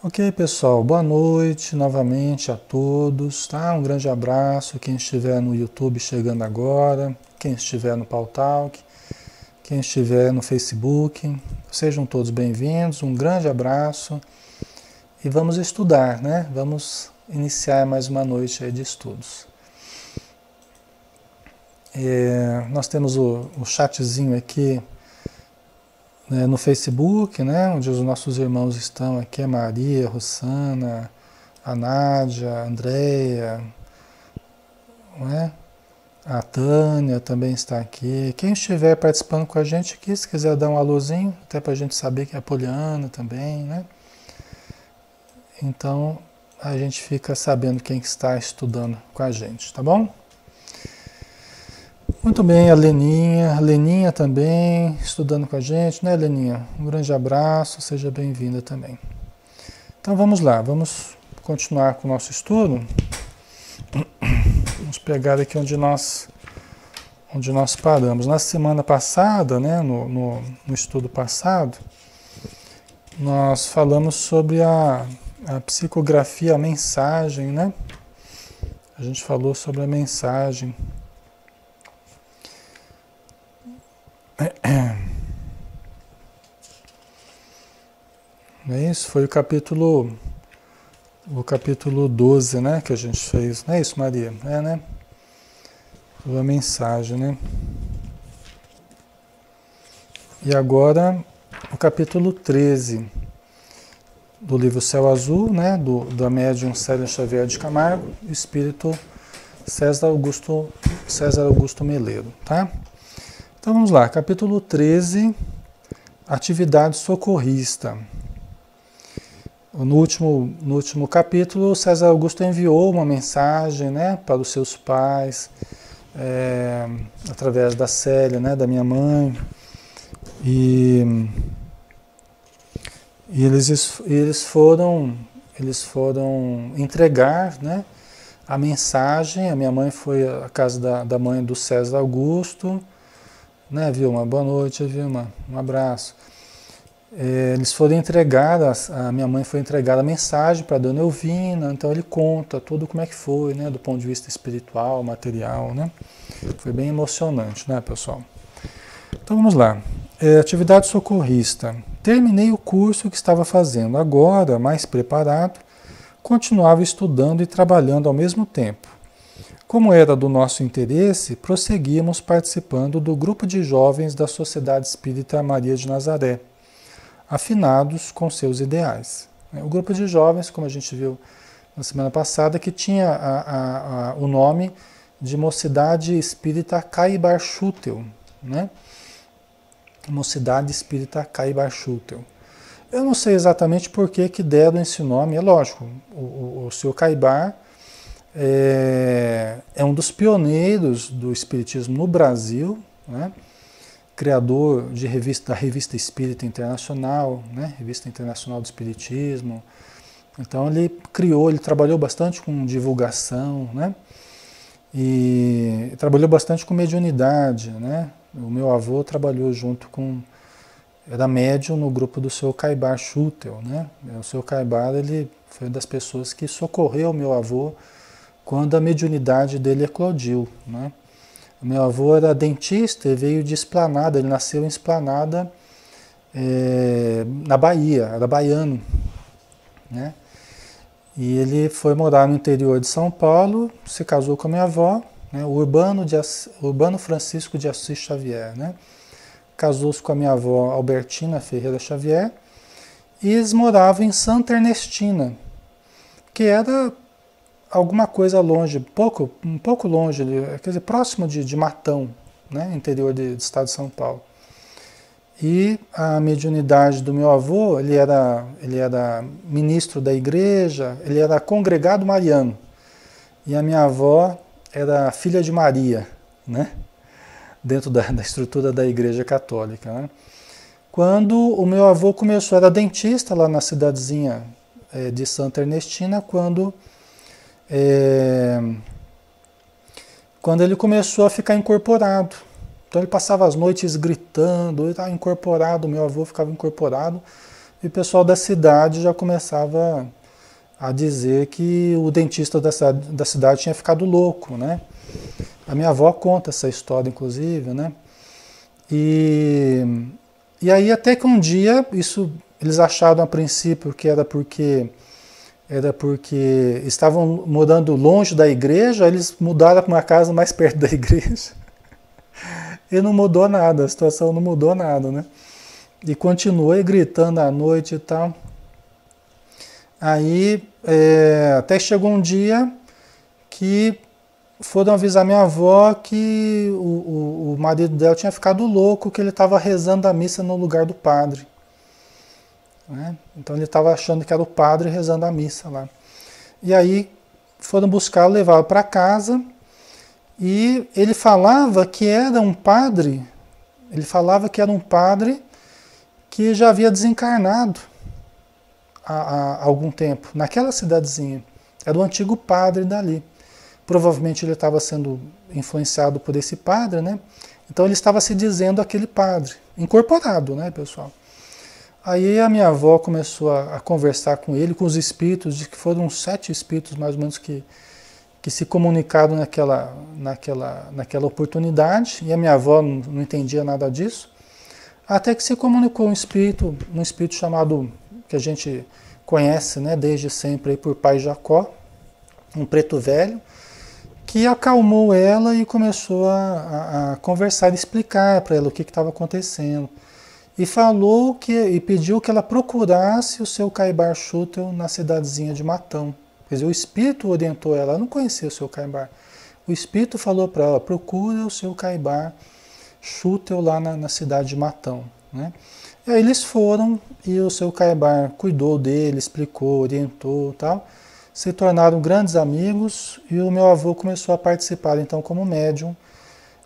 Ok, pessoal, boa noite novamente a todos, tá? Um grande abraço, quem estiver no YouTube chegando agora, quem estiver no Pautalk, quem estiver no Facebook, sejam todos bem-vindos, um grande abraço e vamos estudar, né? Vamos iniciar mais uma noite aí de estudos. Nós temos o chatzinho aqui, né, no Facebook, né, onde os nossos irmãos estão aqui, a Maria, a Rosana, a Nádia, a Andréia, não é? A Tânia também está aqui. Quem estiver participando com a gente aqui, se quiser dar um alôzinho, até para a gente saber que é a Poliana também, né? Então, a gente fica sabendo quem está estudando com a gente, tá bom? Muito bem, a Leninha também estudando com a gente, né, Leninha? Um grande abraço, seja bem-vinda também. Então vamos lá, vamos continuar com o nosso estudo. Vamos pegar aqui onde nós paramos. Na semana passada, né, no estudo passado, nós falamos sobre a psicografia, a mensagem, né? A gente falou sobre a mensagem. Não é isso? Foi o capítulo 12, né, que a gente fez. Não é isso, Maria? É, né? Foi a mensagem, né? E agora o capítulo 13 do livro Céu Azul, né, da médium Célia Xavier de Camargo, espírito César Augusto Meleiro, tá? Então vamos lá, capítulo 13, atividade socorrista. No último capítulo, César Augusto enviou uma mensagem, né, para os seus pais, através da Célia, né, da minha mãe, e eles foram entregar, né, a mensagem. A minha mãe foi à casa da mãe do César Augusto, né, Vilma? Boa noite, Vilma. Um abraço. Eles foram entregar, a minha mãe foi entregar a mensagem para a dona Elvina, então ele conta tudo como é que foi, né, do ponto de vista espiritual, material, né? Foi bem emocionante, né, pessoal? Então vamos lá. Atividade socorrista. Terminei o curso que estava fazendo. Agora, mais preparado, continuava estudando e trabalhando ao mesmo tempo. Como era do nosso interesse, prosseguíamos participando do grupo de jovens da Sociedade Espírita Maria de Nazaré, afinados com seus ideais. O grupo de jovens, como a gente viu na semana passada, que tinha o nome de Mocidade Espírita Caibar Schutel, né? Mocidade Espírita Caibar Schutel. Eu não sei exatamente por que deram esse nome. É lógico, o Sr. Caibar é um dos pioneiros do espiritismo no Brasil, né? Criador da Revista Espírita Internacional, né? Revista Internacional do Espiritismo. Então ele trabalhou bastante com divulgação, né? E trabalhou bastante com mediunidade, né? O meu avô trabalhou era médium no grupo do Sr. Caibar Schutel, né? O Sr. Caibar, ele foi uma das pessoas que socorreu o meu avô quando a mediunidade dele eclodiu, né? O meu avô era dentista e veio de Esplanada, ele nasceu em Esplanada, na Bahia, era baiano, né? E ele foi morar no interior de São Paulo, se casou com a minha avó, né? Urbano Francisco de Assis Xavier, né? Casou-se com a minha avó Albertina Ferreira Xavier, e eles moravam em Santa Ernestina, que era alguma coisa longe, um pouco longe, quer dizer, próximo de Matão, né? Interior do estado de São Paulo. E a mediunidade do meu avô, ele era ministro da igreja, ele era congregado mariano. E a minha avó era filha de Maria, né? Dentro da estrutura da igreja católica, né? Quando o meu avô era dentista lá na cidadezinha de Santa Ernestina, quando ele começou a ficar incorporado. Então ele passava as noites gritando, ele estava incorporado, meu avô ficava incorporado, e o pessoal da cidade já começava a dizer que o dentista da cidade tinha ficado louco, né? A minha avó conta essa história, inclusive, né? E, e aí até que um dia, isso eles acharam a princípio que era porque estavam morando longe da igreja, eles mudaram para uma casa mais perto da igreja. E não mudou nada, a situação não mudou nada, né? E continuei gritando à noite e tal. Aí até chegou um dia que foram avisar minha avó que o marido dela tinha ficado louco, que ele estava rezando a missa no lugar do padre. Né? Então ele estava achando que era o padre rezando a missa lá. E aí foram buscar, levaram para casa, e ele falava que era um padre, que já havia desencarnado há algum tempo, naquela cidadezinha. Era o antigo padre dali. Provavelmente ele estava sendo influenciado por esse padre, né? Então ele estava se dizendo aquele padre, incorporado, né, pessoal? Aí a minha avó começou a conversar com ele, com os espíritos, de que foram 7 espíritos mais ou menos que se comunicaram naquela oportunidade, e a minha avó não entendia nada disso, até que se comunicou um espírito chamado, que a gente conhece, né, desde sempre aí por Pai Jacó, um preto velho, que acalmou ela e começou a conversar, explicar para ela o que estava acontecendo. E e pediu que ela procurasse o seu Caibar Schutel na cidadezinha de Matão. Quer dizer, o espírito orientou ela não conhecia o seu Caibar. O espírito falou para ela, procura o seu Caibar Schutel lá na cidade de Matão. Né? E aí eles foram e o seu Caibar cuidou dele, explicou, orientou e tal. Se tornaram grandes amigos e o meu avô começou a participar então como médium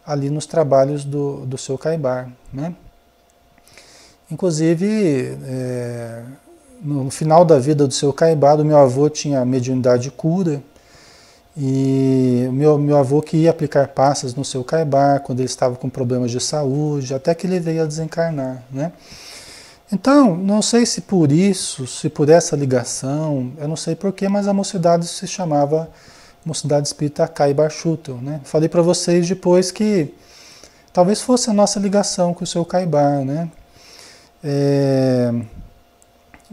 ali nos trabalhos do seu Caibar, né? Inclusive, no final da vida do seu Caibar, o meu avô tinha mediunidade de cura e o meu avô que ia aplicar passas no seu Caibar quando ele estava com problemas de saúde, até que ele veio a desencarnar, né? Então, não sei se por isso, se por essa ligação, eu não sei porquê, mas a mocidade se chamava Mocidade Espírita Caibar Schutel, né? Falei para vocês depois que talvez fosse a nossa ligação com o seu Caibar, né?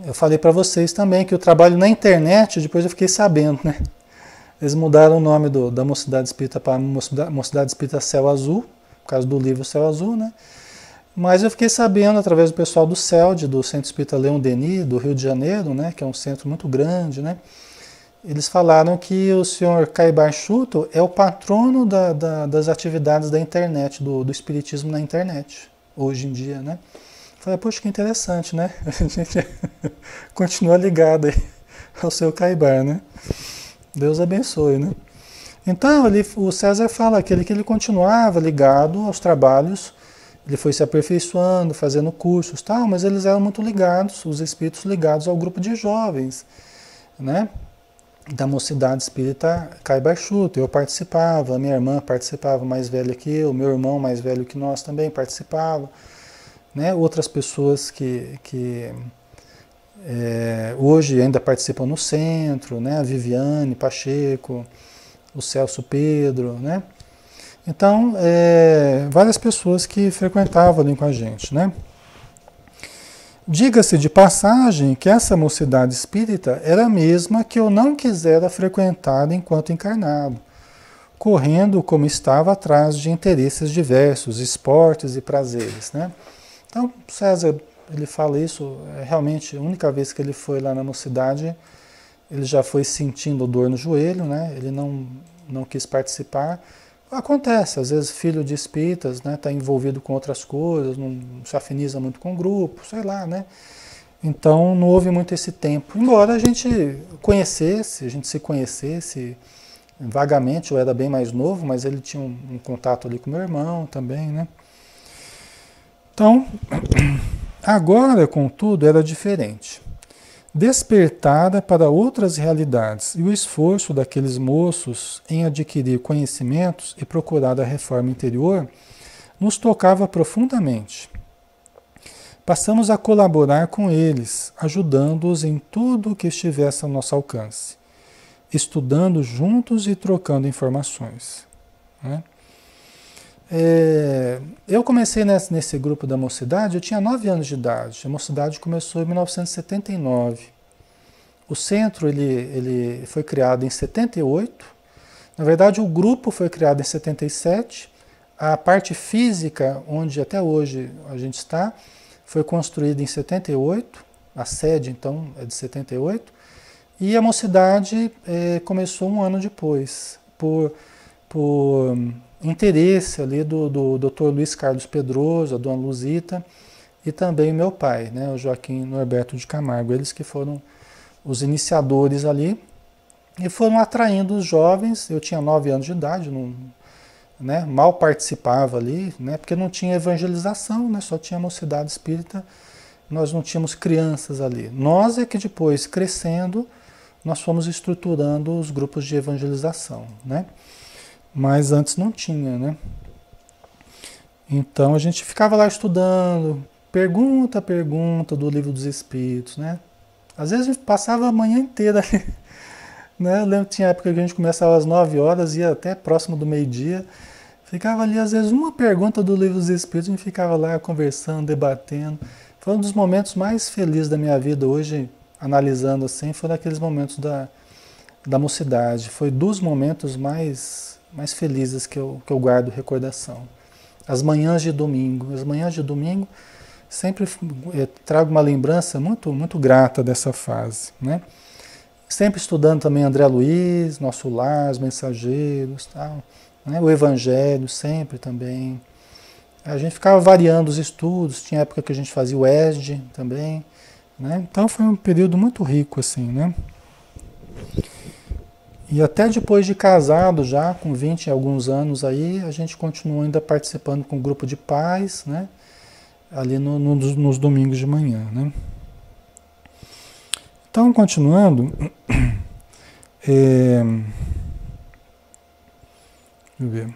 Eu falei para vocês também que o trabalho na internet, depois eu fiquei sabendo, né? Eles mudaram o nome da Mocidade Espírita para Mocidade Espírita Céu Azul, por causa do livro Céu Azul, né? Mas eu fiquei sabendo através do pessoal do CELD, do Centro Espírita Leon Denis, do Rio de Janeiro, né, que é um centro muito grande, né? Eles falaram que o senhor Caibar Schutel é o patrono das atividades da internet, do espiritismo na internet, hoje em dia, né? Falei, poxa, que interessante, né? A gente continua ligado aí ao seu Caibar, né? Deus abençoe, né? Então, o César fala que ele continuava ligado aos trabalhos. Ele foi se aperfeiçoando, fazendo cursos e tal, mas eles eram muito ligados, os espíritos ligados ao grupo de jovens, né? Da Mocidade Espírita Caibar Schutel. Eu participava, a minha irmã participava, mais velha que eu, meu irmão mais velho que nós também participava, né? Outras pessoas que hoje ainda participam no centro, né? A Viviane Pacheco, o Celso Pedro, né? Então, várias pessoas que frequentavam ali com a gente, né? Diga-se de passagem que essa mocidade espírita era a mesma que eu não quisera frequentar enquanto encarnado, correndo como estava atrás de interesses diversos, esportes e prazeres, né? Então, César, ele fala isso, realmente, a única vez que ele foi lá na mocidade, ele já foi sentindo dor no joelho, né? Ele não quis participar. Acontece, às vezes filho de espíritas, né, tá envolvido com outras coisas, não se afiniza muito com o grupo, sei lá, né? Então não houve muito esse tempo. Embora a gente se conhecesse vagamente, eu era bem mais novo, mas ele tinha um contato ali com meu irmão também, né? Então, agora, contudo, era diferente. Despertada para outras realidades e o esforço daqueles moços em adquirir conhecimentos e procurar a reforma interior nos tocava profundamente. Passamos a colaborar com eles, ajudando-os em tudo o que estivesse ao nosso alcance, estudando juntos e trocando informações, né? Eu comecei nesse grupo da mocidade, eu tinha 9 anos de idade. A mocidade começou em 1979. O centro ele foi criado em 78. Na verdade, o grupo foi criado em 77. A parte física, onde até hoje a gente está, foi construída em 78. A sede, então, é de 78. E a mocidade começou um ano depois, por interesse ali do Dr. Luiz Carlos Pedroso, a Dona Luzita, e também meu pai, né, o Joaquim Norberto de Camargo, eles que foram os iniciadores ali, e foram atraindo os jovens. Eu tinha 9 anos de idade, não, né, mal participava ali, né, porque não tinha evangelização, né, só tinha mocidade espírita, nós não tínhamos crianças ali. Nós é que depois, crescendo, nós fomos estruturando os grupos de evangelização, né? Mas antes não tinha, né? Então a gente ficava lá estudando, pergunta a pergunta do Livro dos Espíritos, né? Às vezes a gente passava a manhã inteira ali, né? Eu lembro que tinha época que a gente começava às 9 horas, ia até próximo do meio-dia, ficava ali às vezes uma pergunta do Livro dos Espíritos, a gente ficava lá conversando, debatendo. Foi um dos momentos mais felizes da minha vida hoje, analisando assim, foi naqueles momentos da mocidade. Foi dos momentos mais felizes que eu guardo recordação. As manhãs de domingo. As manhãs de domingo sempre trago uma lembrança muito, muito grata dessa fase, né? Sempre estudando também André Luiz, Nosso Lar, os Mensageiros, tal, né? O Evangelho sempre também. A gente ficava variando os estudos, tinha época que a gente fazia o ESD também, né? Então foi um período muito rico assim, né? E até depois de casado, já com 20 e alguns anos aí, a gente continua ainda participando com o grupo de pais, né? Ali nos domingos de manhã, né? Então, continuando, deixa eu ver.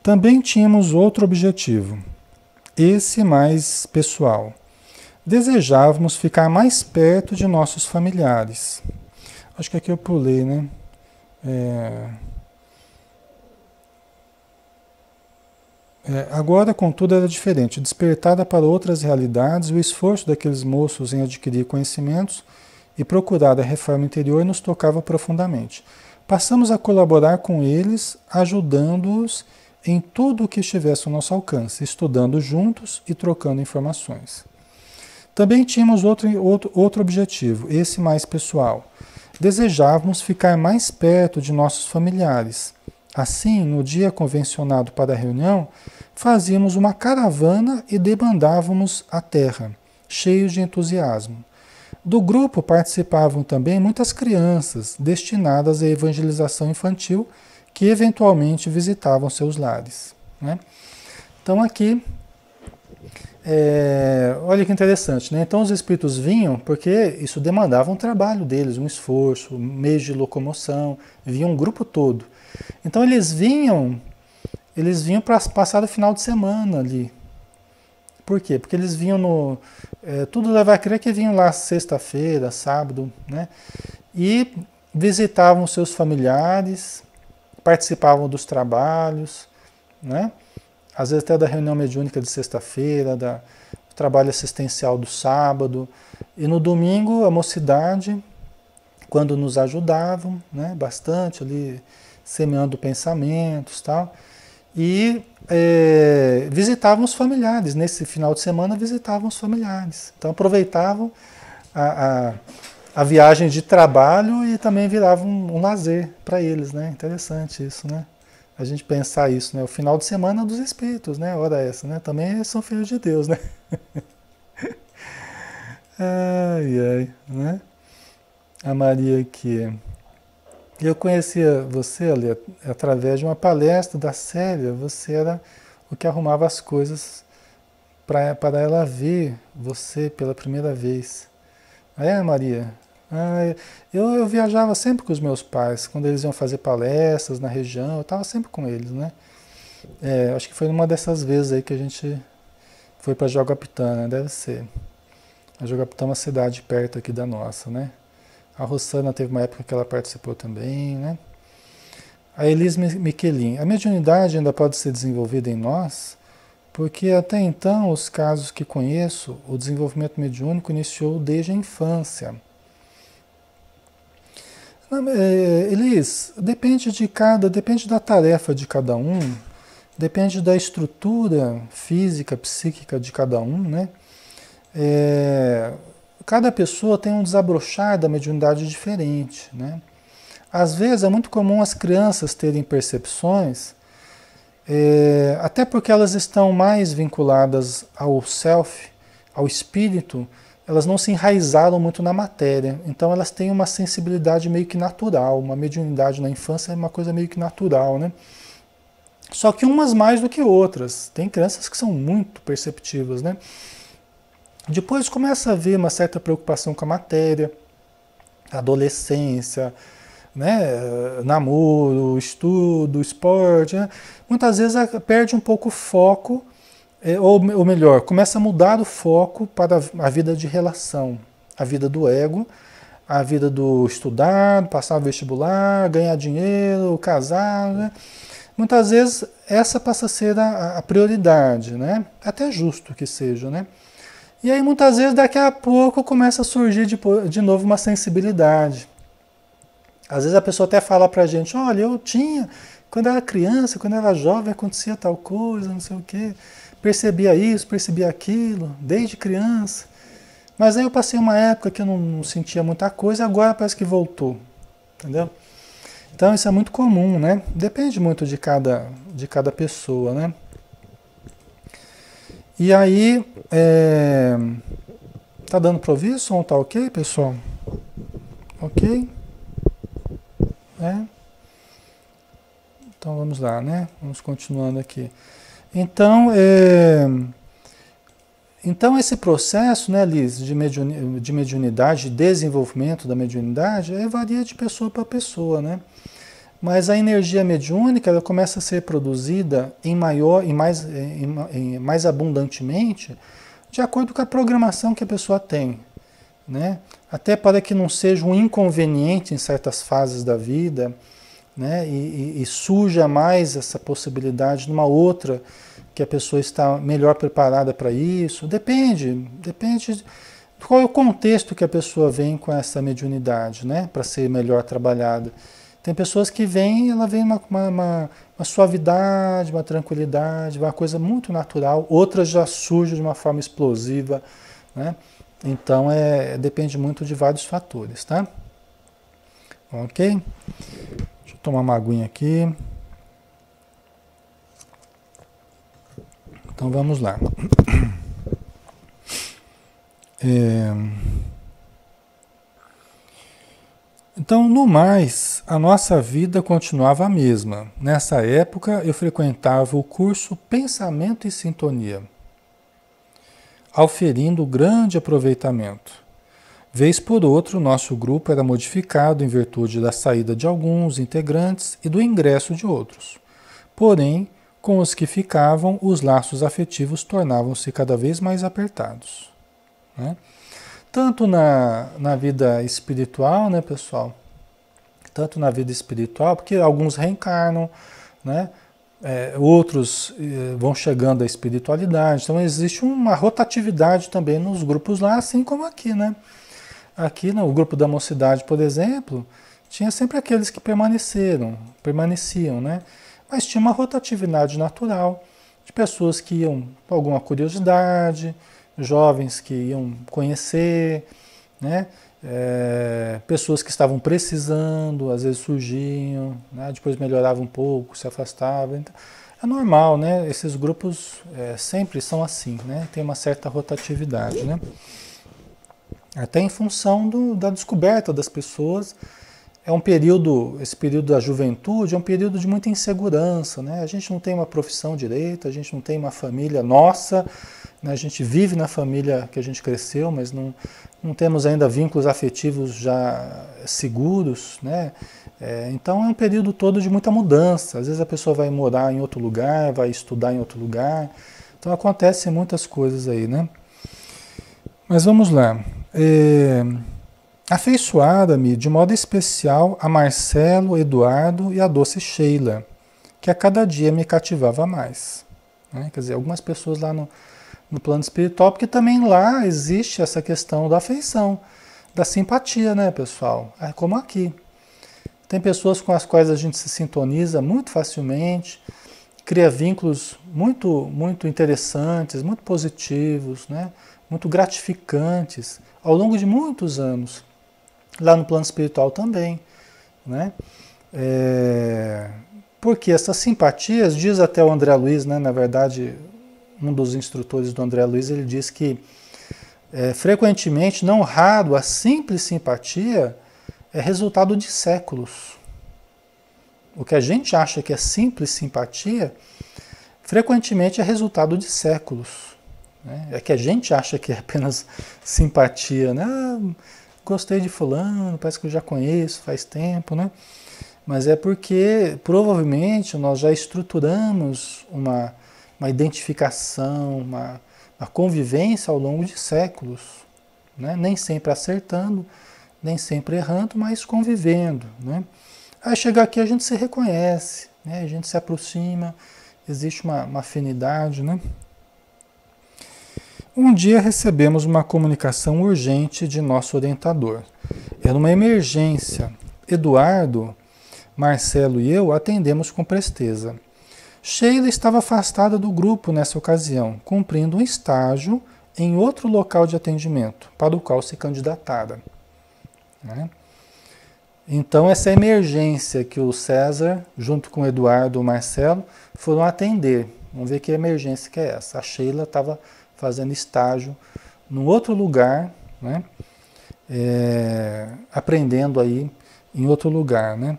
Também tínhamos outro objetivo, esse mais pessoal. Desejávamos ficar mais perto de nossos familiares. Acho que aqui eu pulei, né? Agora, contudo, era diferente. Despertada para outras realidades, o esforço daqueles moços em adquirir conhecimentos e procurar a reforma interior nos tocava profundamente. Passamos a colaborar com eles, ajudando-os em tudo o que estivesse ao nosso alcance, estudando juntos e trocando informações. Também tínhamos outro objetivo, esse mais pessoal. Desejávamos ficar mais perto de nossos familiares. Assim, no dia convencionado para a reunião, fazíamos uma caravana e debandávamos a terra, cheios de entusiasmo. Do grupo participavam também muitas crianças destinadas à evangelização infantil que eventualmente visitavam seus lares, né? Então aqui, olha que interessante, né? Então os espíritos vinham porque isso demandava um trabalho deles, um esforço, meios de locomoção, vinha um grupo todo. Então eles vinham para passar o final de semana ali. Por quê? Porque eles vinham tudo leva a crer que vinham lá sexta-feira, sábado, né? E visitavam seus familiares, participavam dos trabalhos, né? Às vezes até da reunião mediúnica de sexta-feira, do trabalho assistencial do sábado. E no domingo, a mocidade, quando nos ajudavam, né? Bastante ali, semeando pensamentos e tal. E visitavam os familiares. Nesse final de semana, visitavam os familiares. Então, aproveitavam a viagem de trabalho e também virava um lazer para eles, né? Interessante isso, né? A gente pensar isso, né? O final de semana dos espíritos, né? Hora essa, né? Também são filhos de Deus, né? Ai, ai, né? A Maria aqui. Eu conhecia você, ali através de uma palestra da Célia. Você era o que arrumava as coisas para ela ver você pela primeira vez. Maria? Eu viajava sempre com os meus pais, quando eles iam fazer palestras na região, eu estava sempre com eles, né? Acho que foi numa dessas vezes aí que a gente foi para Jogapitã, né? Deve ser. A Jogapitã é uma cidade perto aqui da nossa, né? A Rossana teve uma época que ela participou também, né? A Elis Miquelin. A mediunidade ainda pode ser desenvolvida em nós, porque até então, os casos que conheço, o desenvolvimento mediúnico iniciou desde a infância. Elis, depende da tarefa de cada um, depende da estrutura física, psíquica de cada um, né? Cada pessoa tem um desabrochar da mediunidade diferente, né? Às vezes é muito comum as crianças terem percepções, até porque elas estão mais vinculadas ao self, ao espírito, elas não se enraizaram muito na matéria, então elas têm uma sensibilidade meio que natural, uma mediunidade na infância é uma coisa meio que natural, né? Só que umas mais do que outras. Tem crianças que são muito perceptivas, né? Depois começa a haver uma certa preocupação com a matéria, adolescência, né? Namoro, estudo, esporte, né? Muitas vezes perde um pouco o foco, ou melhor, começa a mudar o foco para a vida de relação, a vida do ego, a vida do estudar, passar vestibular, ganhar dinheiro, casar, né? Muitas vezes essa passa a ser a prioridade, né? Até justo que seja, né? E aí muitas vezes daqui a pouco começa a surgir de novo uma sensibilidade. Às vezes a pessoa até fala pra gente, olha, eu tinha, quando era criança, quando era jovem, acontecia tal coisa, não sei o quê. Percebia isso, percebia aquilo, desde criança. Mas aí eu passei uma época que eu não sentia muita coisa, agora parece que voltou, entendeu? Então isso é muito comum, né? Depende muito de cada pessoa, né? E aí, tá dando para ouvir? O som tá ok, pessoal? Ok? Então vamos lá, né? Vamos continuando aqui. Então, esse processo, né, Liz, de mediunidade, de desenvolvimento da mediunidade, varia de pessoa para pessoa, né? Mas a energia mediúnica ela começa a ser produzida mais abundantemente de acordo com a programação que a pessoa tem, né? Até para que não seja um inconveniente em certas fases da vida, né? E surja mais essa possibilidade numa outra que a pessoa está melhor preparada para isso. Depende de qual é o contexto que a pessoa vem com essa mediunidade, né? Para ser melhor trabalhada. Tem pessoas que vêm, ela vem uma suavidade, uma tranquilidade, uma coisa muito natural. Outras já surgem de uma forma explosiva, né? Então, depende muito de vários fatores, tá? Ok? Deixa eu tomar uma aguinha aqui. Então, vamos lá. Então, no mais, a nossa vida continuava a mesma. Nessa época, eu frequentava o curso Pensamento e Sintonia, auferindo grande aproveitamento. Vez por outra, o nosso grupo era modificado em virtude da saída de alguns integrantes e do ingresso de outros. Porém, com os que ficavam, os laços afetivos tornavam-se cada vez mais apertados, né? Tanto na vida espiritual, né, pessoal? Tanto na vida espiritual, porque alguns reencarnam, né? Outros vão chegando à espiritualidade. Então existe uma rotatividade também nos grupos lá, assim como aqui, né? Aqui no grupo da mocidade, por exemplo, tinha sempre aqueles que permaneciam, né? Mas tinha uma rotatividade natural de pessoas que iam com alguma curiosidade, jovens que iam conhecer, né? Pessoas que estavam precisando, às vezes surgiam, né? Depois melhoravam um pouco, se afastavam. Então, é normal, né? Esses grupos sempre são assim, né? Tem uma certa rotatividade, né? Até em função da descoberta das pessoas. Esse período da juventude é um período de muita insegurança, né? A gente não tem uma profissão direita, a gente não tem uma família nossa, né? A gente vive na família que a gente cresceu, mas não temos ainda vínculos afetivos já seguros, né? Então é um período todo de muita mudança. Às vezes a pessoa vai morar em outro lugar, vai estudar em outro lugar. Então acontecem muitas coisas aí, né? Mas vamos lá. Afeiçoara-me de modo especial a Marcelo, Eduardo e a doce Sheila, que a cada dia me cativava mais. Né? Quer dizer, algumas pessoas lá no plano espiritual, porque também lá existe essa questão da afeição, da simpatia, né, pessoal? É como aqui. Tem pessoas com as quais a gente se sintoniza muito facilmente, cria vínculos muito, muito interessantes, muito positivos, né? Muito gratificantes, ao longo de muitos anos. Lá no plano espiritual também, né? Porque essas simpatias, diz até o André Luiz, né? Na verdade, um dos instrutores do André Luiz, ele diz que frequentemente, não raro, a simples simpatia é resultado de séculos. O que a gente acha que é simples simpatia, frequentemente é resultado de séculos. Né? É que a gente acha que é apenas simpatia, né? Gostei de fulano, parece que eu já conheço, faz tempo, né? Mas é porque provavelmente nós já estruturamos uma identificação, uma convivência ao longo de séculos, né? Nem sempre acertando, nem sempre errando, mas convivendo, né? Aí chega aqui a gente se reconhece, né? A gente se aproxima, existe uma afinidade, né? Um dia recebemos uma comunicação urgente de nosso orientador. Era uma emergência. Eduardo, Marcelo e eu atendemos com presteza. Sheila estava afastada do grupo nessa ocasião, cumprindo um estágio em outro local de atendimento, para o qual se candidatara. Né? Então, essa emergência que o César, junto com o Eduardo e o Marcelo, foram atender. Vamos ver que emergência que é essa. A Sheila estava fazendo estágio num outro lugar, né? Aprendendo aí em outro lugar, né?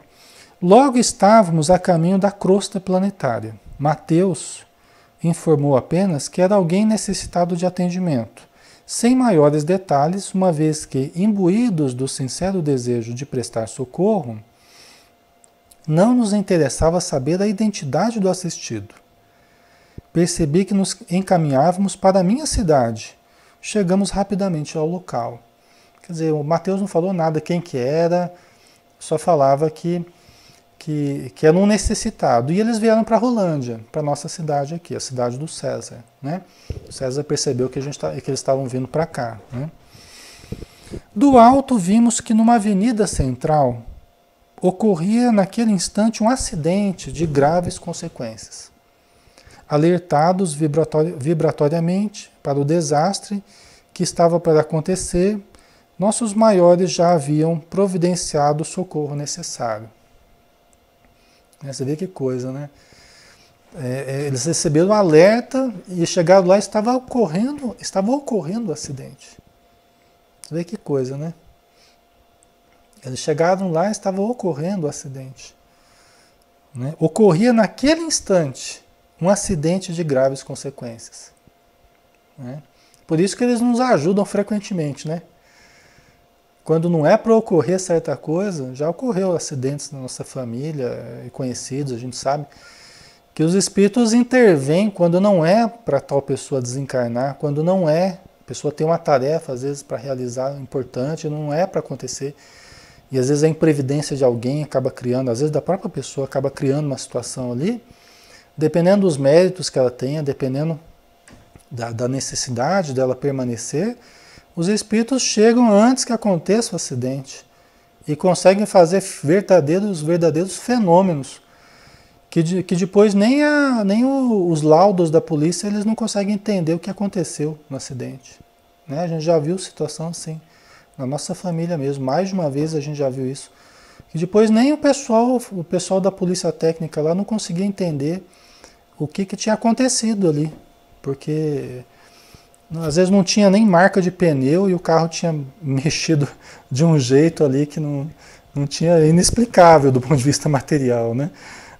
Logo estávamos a caminho da crosta planetária. Mateus informou apenas que era alguém necessitado de atendimento, sem maiores detalhes, uma vez que, imbuídos do sincero desejo de prestar socorro, não nos interessava saber a identidade do assistido. Percebi que nos encaminhávamos para a minha cidade. Chegamos rapidamente ao local. Quer dizer, o Mateus não falou nada quem que era, só falava que era um necessitado. E eles vieram para Rolândia, para a nossa cidade aqui, a cidade do César. Né? O César percebeu que eles estavam vindo para cá. Né? Do alto vimos que numa avenida central ocorria naquele instante um acidente de graves consequências. Alertados vibratoriamente para o desastre que estava para acontecer, nossos maiores já haviam providenciado o socorro necessário. Você vê que coisa, né? Eles receberam um alerta e chegaram lá e estava ocorrendo o acidente. Você vê que coisa, né? Eles chegaram lá e estava ocorrendo o acidente. Né? Ocorria naquele instante um acidente de graves consequências. Né? Por isso que eles nos ajudam frequentemente, né? Quando não é para ocorrer certa coisa, já ocorreu acidentes na nossa família e conhecidos, a gente sabe que os espíritos intervêm quando não é para tal pessoa desencarnar, quando não é, a pessoa tem uma tarefa às vezes para realizar importante, não é para acontecer. E às vezes a imprevidência de alguém acaba criando, às vezes da própria pessoa acaba criando uma situação ali, dependendo dos méritos que ela tenha, dependendo da necessidade dela permanecer, os espíritos chegam antes que aconteça o acidente e conseguem fazer verdadeiros fenômenos que depois nem os laudos da polícia eles não conseguem entender o que aconteceu no acidente. Né? A gente já viu situação assim, na nossa família mesmo, mais de uma vez a gente já viu isso. Que depois nem o pessoal da polícia técnica lá não conseguia entender o que tinha acontecido ali, porque às vezes não tinha nem marca de pneu e o carro tinha mexido de um jeito ali que não tinha, inexplicável do ponto de vista material, né?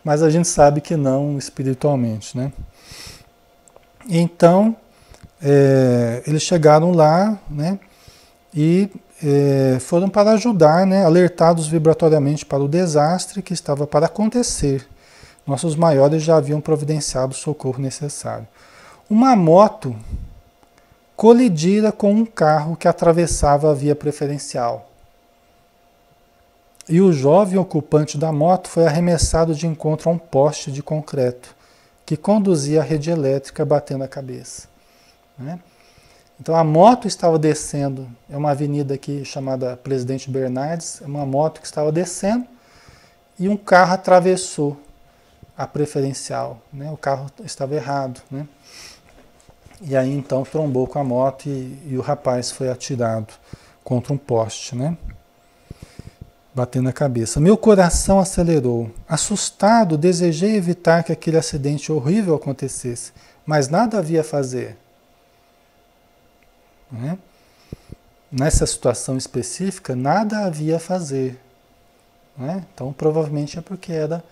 Mas a gente sabe que não espiritualmente, né? Então, eles chegaram lá, né? E foram para ajudar, né, alertados vibratoriamente para o desastre que estava para acontecer. Nossos maiores já haviam providenciado o socorro necessário. Uma moto colidira com um carro que atravessava a via preferencial. E o jovem ocupante da moto foi arremessado de encontro a um poste de concreto que conduzia a rede elétrica, batendo a cabeça, né? Então a moto estava descendo, é uma avenida aqui chamada Presidente Bernardes, é uma moto que estava descendo e um carro atravessou a preferencial, né? O carro estava errado, né? E aí então trombou com a moto e o rapaz foi atirado contra um poste, né? Batendo a cabeça. Meu coração acelerou. Assustado, desejei evitar que aquele acidente horrível acontecesse, mas nada havia a fazer, né? Nessa situação específica, nada havia a fazer, né? Então provavelmente é porque era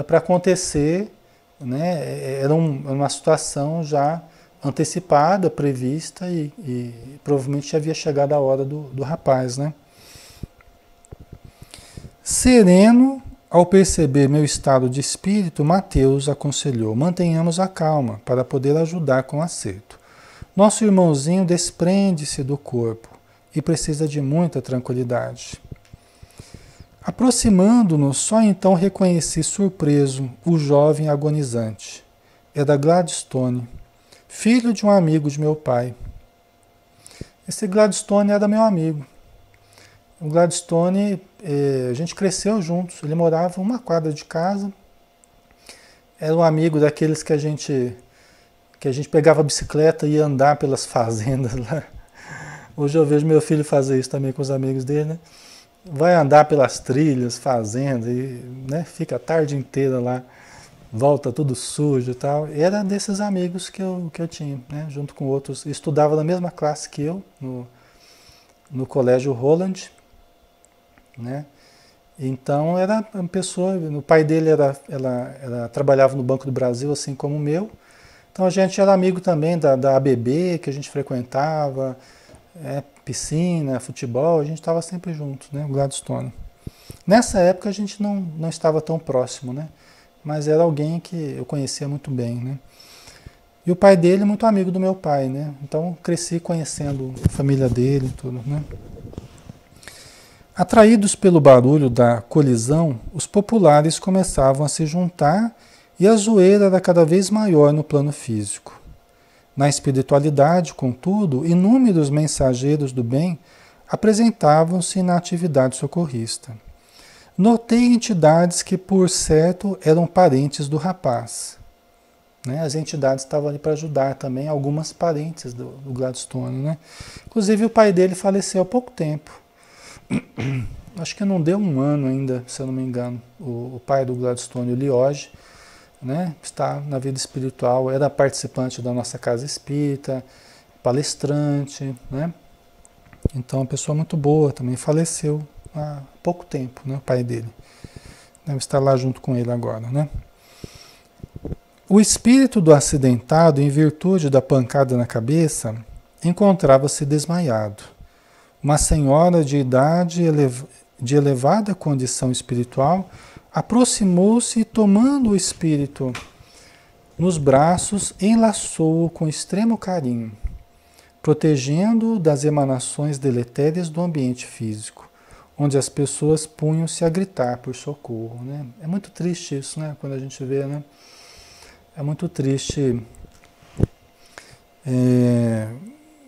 para acontecer, né? Era uma situação já antecipada, prevista e provavelmente havia chegado a hora do rapaz, né? Sereno, ao perceber meu estado de espírito, Mateus aconselhou: mantenhamos a calma para poder ajudar com acerto. Nosso irmãozinho desprende-se do corpo e precisa de muita tranquilidade. Aproximando-nos, só então reconheci surpreso o jovem agonizante. Era Gladstone, filho de um amigo de meu pai. Esse Gladstone era meu amigo. O Gladstone, a gente cresceu juntos, ele morava uma quadra de casa, era um amigo daqueles que a gente pegava a bicicleta e ia andar pelas fazendas lá. Hoje eu vejo meu filho fazer isso também com os amigos dele, né? Vai andar pelas trilhas, fazendas, e, né, fica a tarde inteira lá, volta tudo sujo e tal. E era desses amigos que eu tinha, né, junto com outros. Estudava na mesma classe que eu, no Colégio Roland, né? Então era uma pessoa, o pai dele trabalhava no Banco do Brasil, assim como o meu. Então a gente era amigo também da ABB, que a gente frequentava, piscina, futebol, a gente estava sempre junto, né? O Gladstone. Nessa época a gente não estava tão próximo, né? Mas era alguém que eu conhecia muito bem, né? E o pai dele muito amigo do meu pai, né? Então cresci conhecendo a família dele e tudo, né? Atraídos pelo barulho da colisão, os populares começavam a se juntar e a zoeira era cada vez maior no plano físico. Na espiritualidade, contudo, inúmeros mensageiros do bem apresentavam-se na atividade socorrista. Notei entidades que, por certo, eram parentes do rapaz, né? As entidades estavam ali para ajudar também, algumas parentes do Gladstone, né? Inclusive o pai dele faleceu há pouco tempo. Acho que não deu um ano ainda, se eu não me engano, o pai do Gladstone, o Lioge, né, está na vida espiritual, era participante da nossa casa espírita, palestrante, né? Então, uma pessoa muito boa, também faleceu há pouco tempo, né, o pai dele. Deve estar lá junto com ele agora, né? O espírito do acidentado, em virtude da pancada na cabeça, encontrava-se desmaiado. Uma senhora de idade de elevada condição espiritual aproximou-se e, tomando o espírito nos braços, enlaçou-o com extremo carinho, protegendo-o das emanações deletérias do ambiente físico, onde as pessoas punham-se a gritar por socorro, né? É muito triste isso, né? Quando a gente vê, né? É muito triste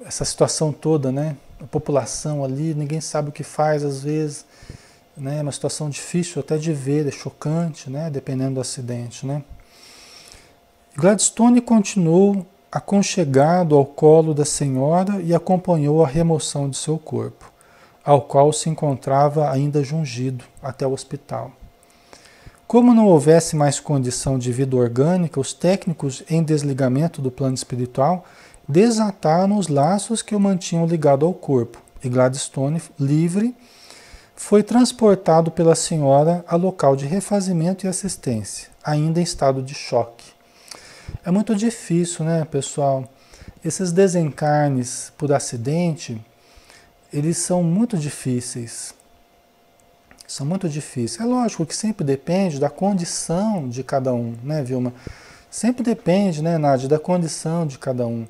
essa situação toda, né? A população ali, ninguém sabe o que faz às vezes, né? É uma situação difícil até de ver, é chocante, né? Dependendo do acidente, né? Gladstone continuou aconchegado ao colo da senhora e acompanhou a remoção de seu corpo, ao qual se encontrava ainda jungido, até o hospital. Como não houvesse mais condição de vida orgânica, os técnicos em desligamento do plano espiritual desataram os laços que o mantinham ligado ao corpo, e Gladstone, livre, foi transportado pela senhora a local de refazimento e assistência, ainda em estado de choque. É muito difícil, né, pessoal? Esses desencarnes por acidente, eles são muito difíceis. São muito difíceis. É lógico que sempre depende da condição de cada um, né, Vilma? Sempre depende, né, Nádia, da condição de cada um.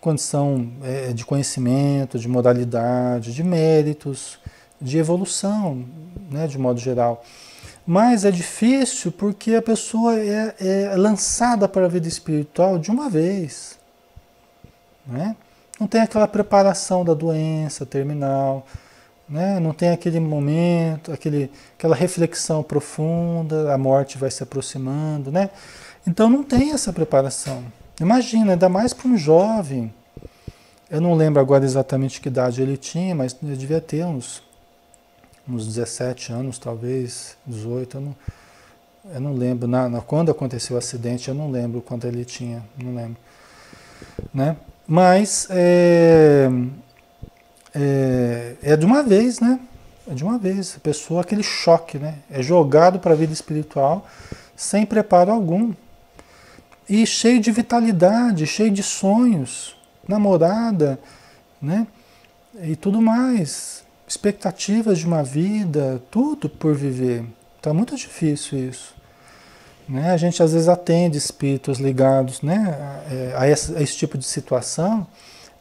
Condição de conhecimento, de moralidade, de méritos, de evolução, né, de modo geral. Mas é difícil porque a pessoa é lançada para a vida espiritual de uma vez, né? Não tem aquela preparação da doença terminal, né? Não tem aquele momento, aquela reflexão profunda, a morte vai se aproximando, né? Então não tem essa preparação. Imagina, ainda mais para um jovem. Eu não lembro agora exatamente que idade ele tinha, mas ele devia ter uns 17 anos, talvez, 18, eu não lembro. Quando aconteceu o acidente, eu não lembro quanto ele tinha, não lembro. Né? Mas é de uma vez, né? É de uma vez. A pessoa, aquele choque, né? É jogado para a vida espiritual sem preparo algum. E cheio de vitalidade, cheio de sonhos, namorada, né? E tudo mais. Expectativas de uma vida, tudo por viver. Então é muito difícil isso. Né? A gente às vezes atende espíritos ligados, né, a esse tipo de situação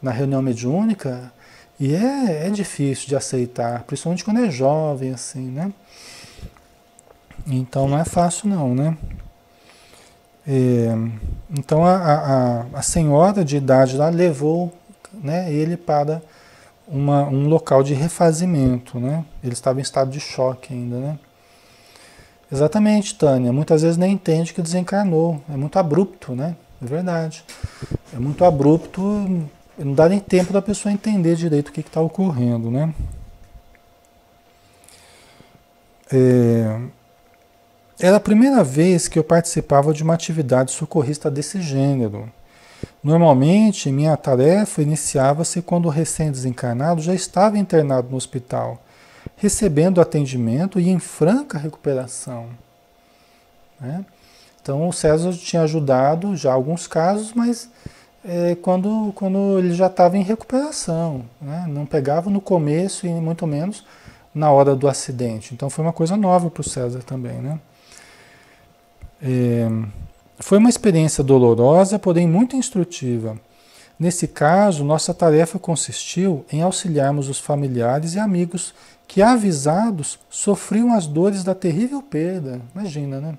na reunião mediúnica e é difícil de aceitar, principalmente quando é jovem, assim, né? Então não é fácil não, né? Então a senhora de idade lá levou, né, ele para um local de refazimento, né? Ele estava em estado de choque ainda, né? Exatamente, Tânia. Muitas vezes nem entende que desencarnou. É muito abrupto, né? É verdade. É muito abrupto, não dá nem tempo da pessoa entender direito o que está ocorrendo, né? Era a primeira vez que eu participava de uma atividade socorrista desse gênero. Normalmente, minha tarefa iniciava-se quando o recém-desencarnado já estava internado no hospital, recebendo atendimento e em franca recuperação. Né? Então, o César tinha ajudado já alguns casos, mas quando ele já estava em recuperação, né? Não pegava no começo e muito menos na hora do acidente. Então, foi uma coisa nova para o César também, né? Foi uma experiência dolorosa, porém muito instrutiva. Nesse caso, nossa tarefa consistiu em auxiliarmos os familiares e amigos que, avisados, sofriam as dores da terrível perda. Imagina, né?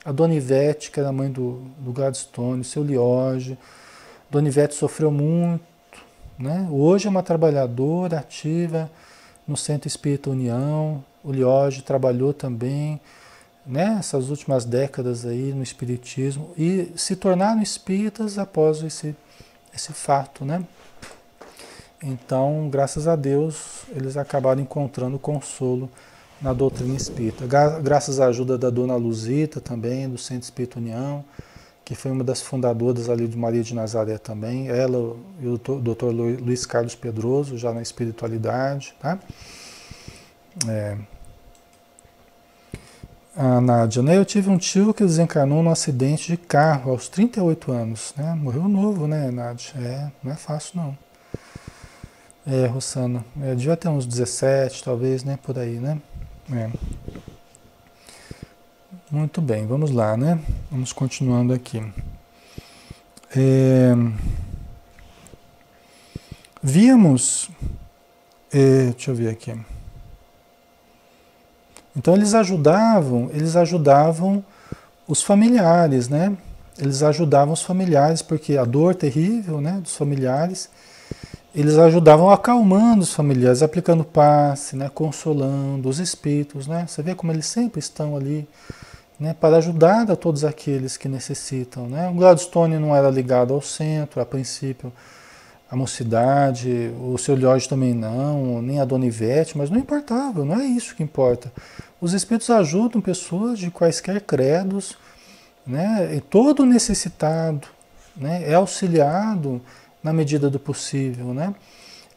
A Dona Ivete, que era a mãe do Gladstone, seu Lioge. Dona Ivete sofreu muito, né? Hoje é uma trabalhadora ativa no Centro Espírita União. O Lioge trabalhou também, né, essas últimas décadas aí no espiritismo e se tornaram espíritas após esse fato, né? Então, graças a Deus, eles acabaram encontrando consolo na doutrina espírita. Graças à ajuda da Dona Luzita também, do Centro Espírita União, que foi uma das fundadoras ali de Maria de Nazaré também, ela e o Dr. Luiz Carlos Pedroso, já na espiritualidade, tá? A Nádia, né? Eu tive um tio que desencarnou num acidente de carro aos 38 anos, né? Morreu novo, né, Nádia? Não é fácil, não. Rossana, devia ter uns 17, talvez, né? Por aí, né? Muito bem, vamos lá, né? Vamos continuando aqui. Víamos... deixa eu ver aqui. Então eles ajudavam os familiares, né? Eles ajudavam os familiares, porque a dor terrível, né, dos familiares, eles ajudavam acalmando os familiares, aplicando passe, né, consolando os espíritos, né? Você vê como eles sempre estão ali, né, para ajudar a todos aqueles que necessitam, né? O Gladstone não era ligado ao centro, a princípio, a mocidade, o seu Lioge também não, nem a Dona Ivete, mas não importava, não é isso que importa. Os espíritos ajudam pessoas de quaisquer credos, né? E todo necessitado, né, é auxiliado na medida do possível, né?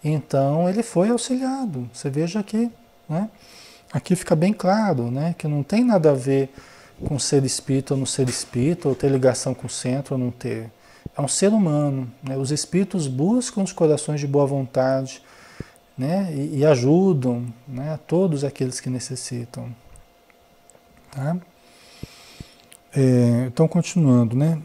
Então ele foi auxiliado. Você veja aqui, né? Aqui fica bem claro, né, que não tem nada a ver com ser espírita ou não ser espírita, ou ter ligação com o centro ou não ter. É um ser humano, né? Os espíritos buscam os corações de boa vontade, né? E ajudam, né? Todos aqueles que necessitam. Tá? Então, continuando, né?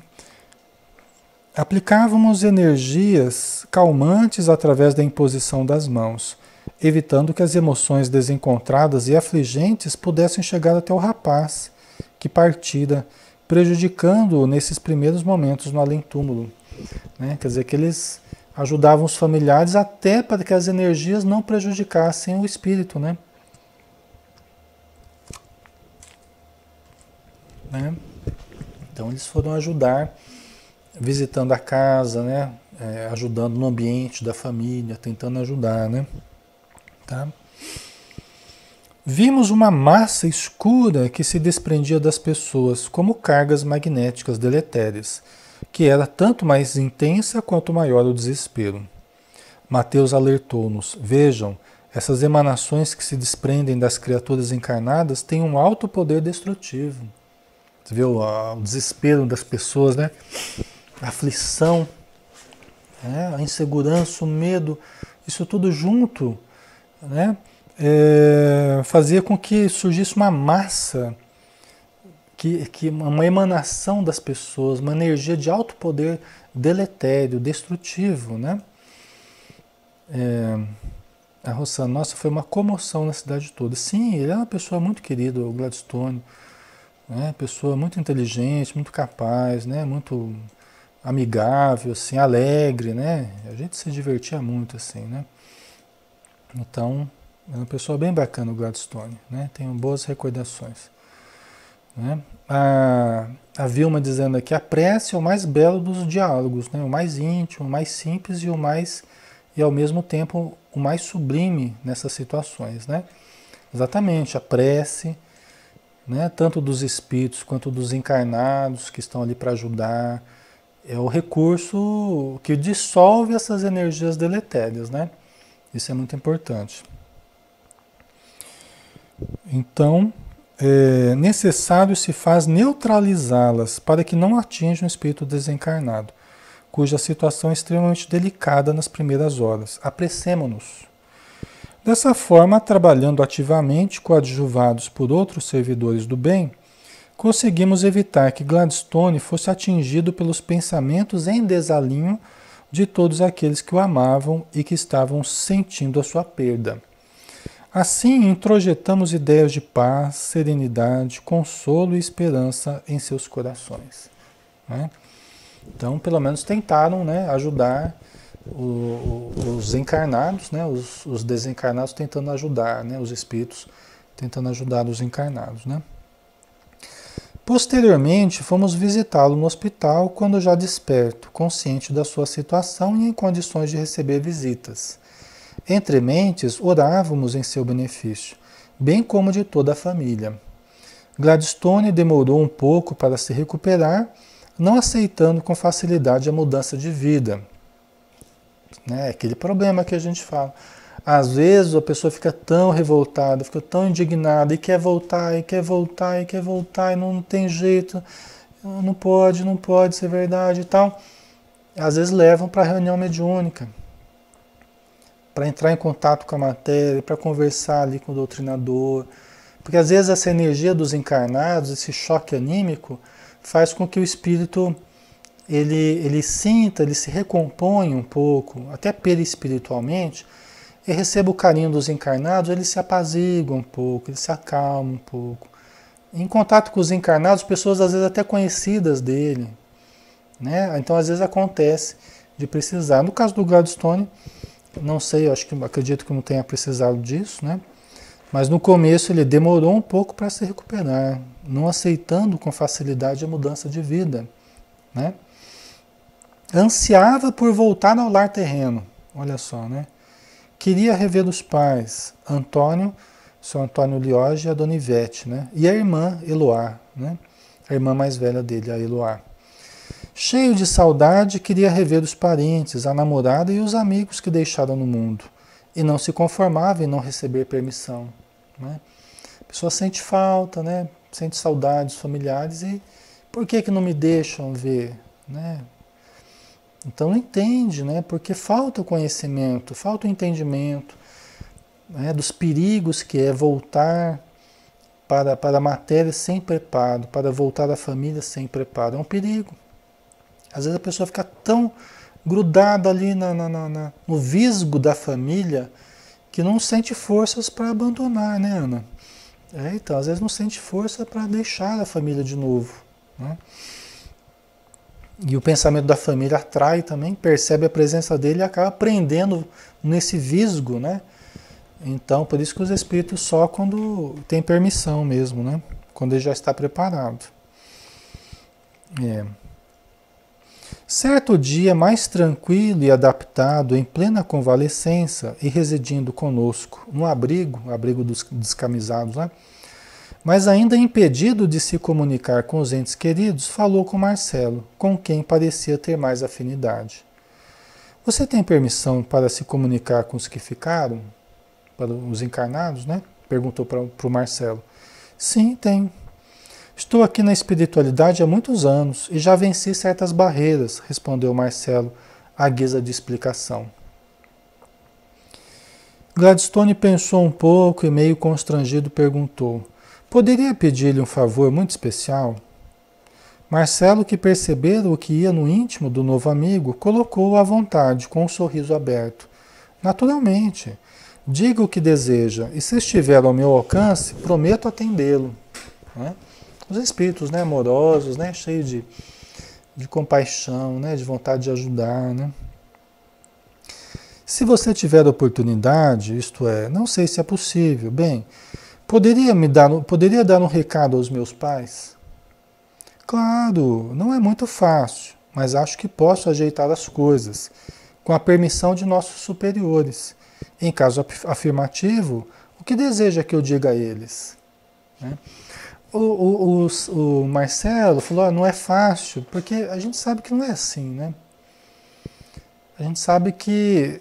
Aplicávamos energias calmantes através da imposição das mãos, evitando que as emoções desencontradas e afligentes pudessem chegar até o rapaz, que partira, prejudicando-o nesses primeiros momentos no além-túmulo. Né? Quer dizer que eles ajudavam os familiares até para que as energias não prejudicassem o espírito, né? Né? Então eles foram ajudar, visitando a casa, né? Ajudando no ambiente da família, tentando ajudar, né? Tá? Vimos uma massa escura que se desprendia das pessoas, como cargas magnéticas deletérias, que era tanto mais intensa quanto maior o desespero. Mateus alertou-nos: vejam, essas emanações que se desprendem das criaturas encarnadas têm um alto poder destrutivo. Você vê o desespero das pessoas, né? A aflição, né? A insegurança, o medo, isso tudo junto, né? Fazia com que surgisse uma massa, uma emanação das pessoas, uma energia de alto poder deletério, destrutivo, né? A Rossana, nossa, foi uma comoção na cidade toda. Sim, ele é uma pessoa muito querida, o Gladstone, né? Pessoa muito inteligente, muito capaz, né? Muito amigável, assim, alegre, né? A gente se divertia muito, assim, né? Então, é uma pessoa bem bacana o Gladstone, né? Tenho boas recordações, né? A Vilma dizendo aqui, a prece é o mais belo dos diálogos, né? O mais íntimo, o mais simples e ao mesmo tempo o mais sublime nessas situações, né? Exatamente, a prece, né? Tanto dos espíritos quanto dos encarnados que estão ali para ajudar, é o recurso que dissolve essas energias deletérias, né? Isso é muito importante. Então, necessário se faz neutralizá-las para que não atinjam o espírito desencarnado, cuja situação é extremamente delicada nas primeiras horas. Apressemo-nos. Dessa forma, trabalhando ativamente, coadjuvados por outros servidores do bem, conseguimos evitar que Gladstone fosse atingido pelos pensamentos em desalinho de todos aqueles que o amavam e que estavam sentindo a sua perda. Assim, introjetamos ideias de paz, serenidade, consolo e esperança em seus corações. Né? Então, pelo menos tentaram, né, ajudar os encarnados, né, os desencarnados tentando ajudar, né, os espíritos tentando ajudar os encarnados. Né? Posteriormente, fomos visitá-lo no hospital quando já desperto, consciente da sua situação e em condições de receber visitas. Entre mentes, orávamos em seu benefício, bem como de toda a família. Gladstone demorou um pouco para se recuperar, não aceitando com facilidade a mudança de vida. Né? Aquele problema que a gente fala. Às vezes a pessoa fica tão revoltada, fica tão indignada e quer voltar, e quer voltar, e quer voltar, e não tem jeito, não pode ser verdade e tal. Às vezes levam para a reunião mediúnica, para entrar em contato com a matéria, para conversar ali com o doutrinador. Porque às vezes essa energia dos encarnados, esse choque anímico, faz com que o espírito ele sinta, ele se recompõe um pouco, até perispiritualmente, e receba o carinho dos encarnados, ele se apazigua um pouco, ele se acalma um pouco. Em contato com os encarnados, pessoas às vezes até conhecidas dele, né? Então às vezes acontece de precisar. No caso do Gladstone, não sei, acredito que não tenha precisado disso, né? Mas no começo ele demorou um pouco para se recuperar, não aceitando com facilidade a mudança de vida, né? Ansiava por voltar ao lar terreno, olha só, né? Queria rever os pais, seu Antônio Lioge e a Dona Ivete, né? E a irmã Eloá, né? A irmã mais velha dele, a Eloá. Cheio de saudade, queria rever os parentes, a namorada e os amigos que deixaram no mundo. E não se conformava em não receber permissão. Né? A pessoa sente falta, né? Sente saudade dos familiares e por que não me deixam ver? Né? Então não entende, né? Porque falta o conhecimento, falta o entendimento. né, dos perigos que é voltar para a matéria sem preparo, para voltar à família sem preparo. É um perigo. Às vezes a pessoa fica tão grudada ali no visgo da família que não sente forças para abandonar, né, Ana? Então, às vezes não sente força para deixar a família de novo, né? E o pensamento da família atrai também, percebe a presença dele e acaba prendendo nesse visgo, né? Então, por isso que os espíritos só quando tem permissão mesmo, né? Quando ele já está preparado. É. Certo dia, mais tranquilo e adaptado, em plena convalescença e residindo conosco no abrigo dos descamisados, né? Mas ainda impedido de se comunicar com os entes queridos, falou com Marcelo, com quem parecia ter mais afinidade. Você tem permissão para se comunicar com os que ficaram? Para os encarnados, né? Perguntou para o Marcelo. Sim, tenho. Estou aqui na espiritualidade há muitos anos e já venci certas barreiras, respondeu Marcelo, à guisa de explicação. Gladstone pensou um pouco e, meio constrangido, perguntou: poderia pedir-lhe um favor muito especial? Marcelo, que percebera o que ia no íntimo do novo amigo, colocou-o à vontade, com um sorriso aberto. Naturalmente. Diga o que deseja, e se estiver ao meu alcance, prometo atendê-lo. Né? Os espíritos, né, amorosos, né, cheios de compaixão, né, de vontade de ajudar. Né? Se você tiver oportunidade, isto é, não sei se é possível, bem, poderia dar um recado aos meus pais? Claro, não é muito fácil, mas acho que posso ajeitar as coisas, com a permissão de nossos superiores. Em caso afirmativo, o que deseja que eu diga a eles? Né? O Marcelo falou, não é fácil, porque a gente sabe que não é assim, né? A gente sabe que